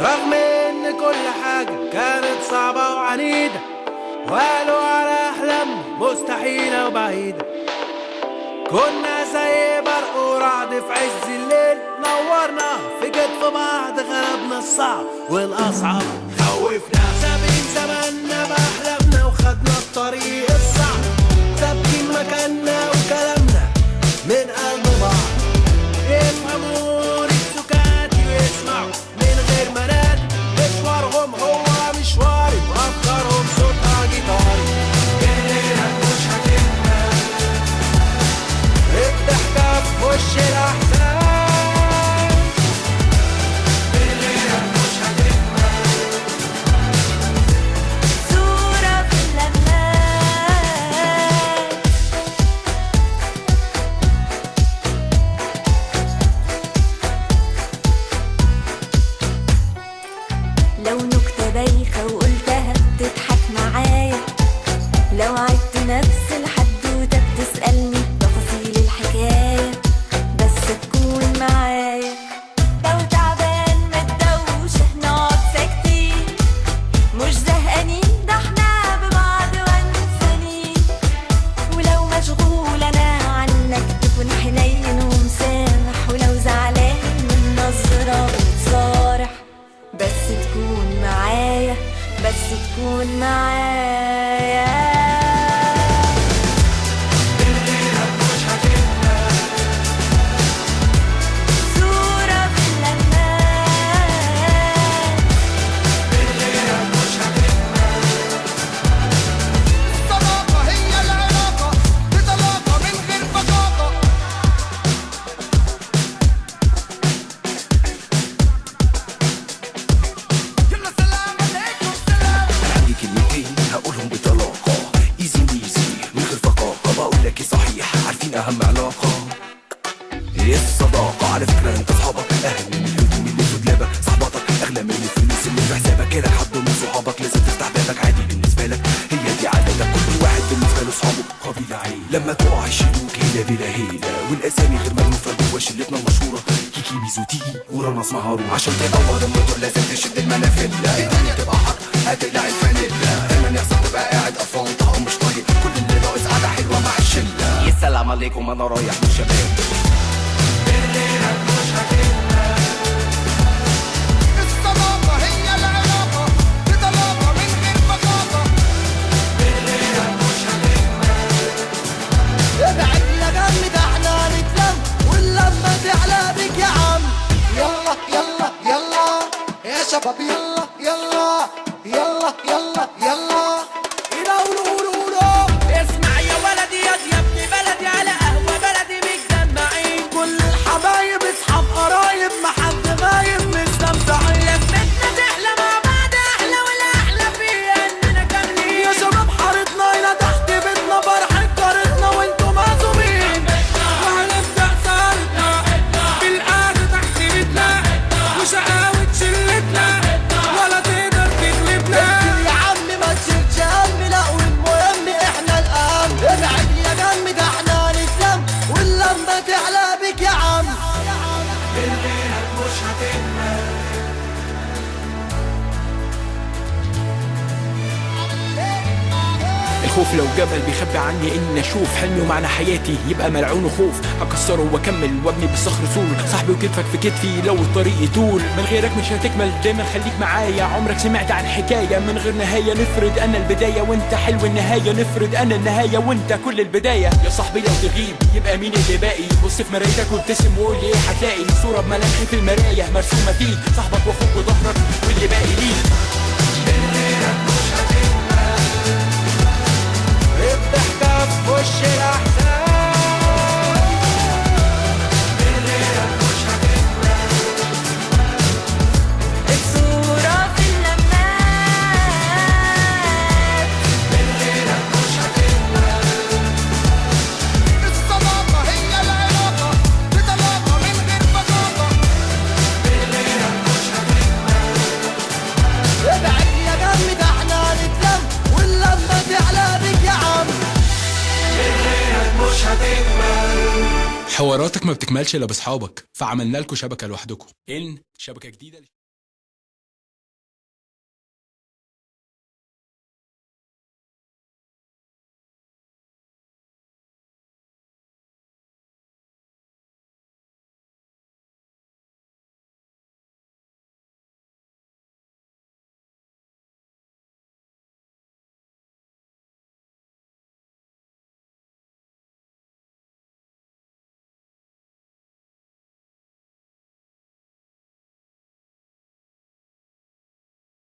رغم ان كل حاجة كانت صعبة وعنيدة، وقالوا على احلامنا مستحيلة وبعيدة. كنا زي برق ورعد في عز الليل، نورنا في كتف بعض، غلبنا الصعب والاصعب، خوفنا سابقين زماننا باحلامنا وخدنا الطريق الصعب، ثابتين مكاننا وكلامنا من قلب بعض. يفهموني بسكاتي ويسمعوا من غير مناد، مشوارهم هو مشواري وافكارهم صوتها جيتاري. الليلة مش هتكمل، الضحكة في وش الأحزان. الليلة مش هتكمل، صورة في اللمات. لو نكتة بايخة وقلتها بتضحك معايا، لو عدت نفس الحدوتة بتسألني تفاصيل الحكاية، بس تكون معايا. لو تعبان متدوشة نقعد ساكتين، مش زهقانين، ده احنا ببعض وانسانين. ولو مشغول انا عنك تكون حنين ومسامح، ولو زعلان من نظرة بتصارح، بس تكون معايا، بس تكون معايا. الليلة مش هتكمل، صورة في اللمات. الليلة مش هتكمل. الصداقة هي العلاقة بطلاقة من غير بطاقة. يلا سلام عليكم سلام. عندي كلمتين هقولهم بطلاقة، ايزي ويزي من غير فقاقة. بقول لك ايه صحيح، عارفين اهم علاقة ايه؟ الصداقة. على فكرة انت صحابك اهم من الهدوم اللي في دولابك، صحباتك اغلى من الفلوس اللي في حسابك. كده حد من صحابك لازم تفتح بابك، عادي بالنسبة لك، هي دي عادتك. كل واحد بالنسبة له صحابه قبيلة عيلة، لما تقع يشيلوك هيلة بلا هيلة. والاسامي غير مألوفة جوا شلتنا المشهورة، كيكي ميزو تيجي ورانا اسمها هارون. عشان تدور الموتور لازم تشد المنافلة، الدنيا تبقى حر هتقلع الفانيلا. دايما يحصل تبقى قاعد قرفان طعم مش طايق، كل اللي ناقص قعدة حلوة مع الشلة. يا سلام عليكم انا رايح من شباب. الليلة مش هتكمل، الصداقة هي العلاقة بطلاقة من غير بطاقة. الليلة مش هتكمل. ابعد يا جم، ده احنا نتلم واللمة تعلى بك يا عم. يلا يلا يلا يا شباب، يلا يلا يلا يلا يلا. قولوا قولوا قولوا. اسمع يا ولدي يا ابن بلدي، على قهوة بلدي متجمعين، كل الحبايب اصحاب قرايب، ما حد غايب مستمتعين. لفتنا تحلى مع بعض احلى، والاحلى فيها اننا كاملين. يا شباب حارتنا هنا تحت بيتنا، فرحة جارتنا وانتوا معزومين. وهنبدأ سهرتنا بالقعدة تحت بيتنا، وشقاوة شلتنا ولا تقدر تغلبنا. يا عم ما تشيلش هم، لا والمهم احنا الأهم. ابعد يا جم، ده احنا نتلم واللمة تعلى بك يا عم. الليلة مش هتكمل، الخوف لو جبل بيخبي عني ان اشوف حلمي ومعنى حياتي يبقى ملعون وخوف. هكسره واكمل وابني بالصخر سور، صاحبي وكتفك في كتفي لو الطريق يطول. من غيرك مش هتكمل، دايما خليك معايا. عمرك سمعت عن حكايه من غير نهايه؟ نفرض انا البدايه وانت حلو النهايه، نفرض انا النهايه وانت كل البدايه. يا صاحبي لو تغيب يبقى مين اللي باقي؟ بص في مرايتك وابتسم وقول لي ايه هتلاقي. صوره بملامحي في المرايه مرسومه فيك، صاحبك واخوك وظهرك واللي باقي ليك. الليلة مش هتكمل، الضحكة في وش الأحزان. الليلة مش هتكمل، الصورة في اللمات. الليلة مش هتكمل. الصداقة هي العلاقة بطلاقة من غير بطاقة. الليلة مش هتكمل، ابعد يا جم، ده احنا نتلم واللمة تعلى بك يا عم. الليلة مش هتكمل. حواراتك ما بتكملش الا باصحابك، فعملنا لكم شبكه لوحدكم. ان شبكه جديده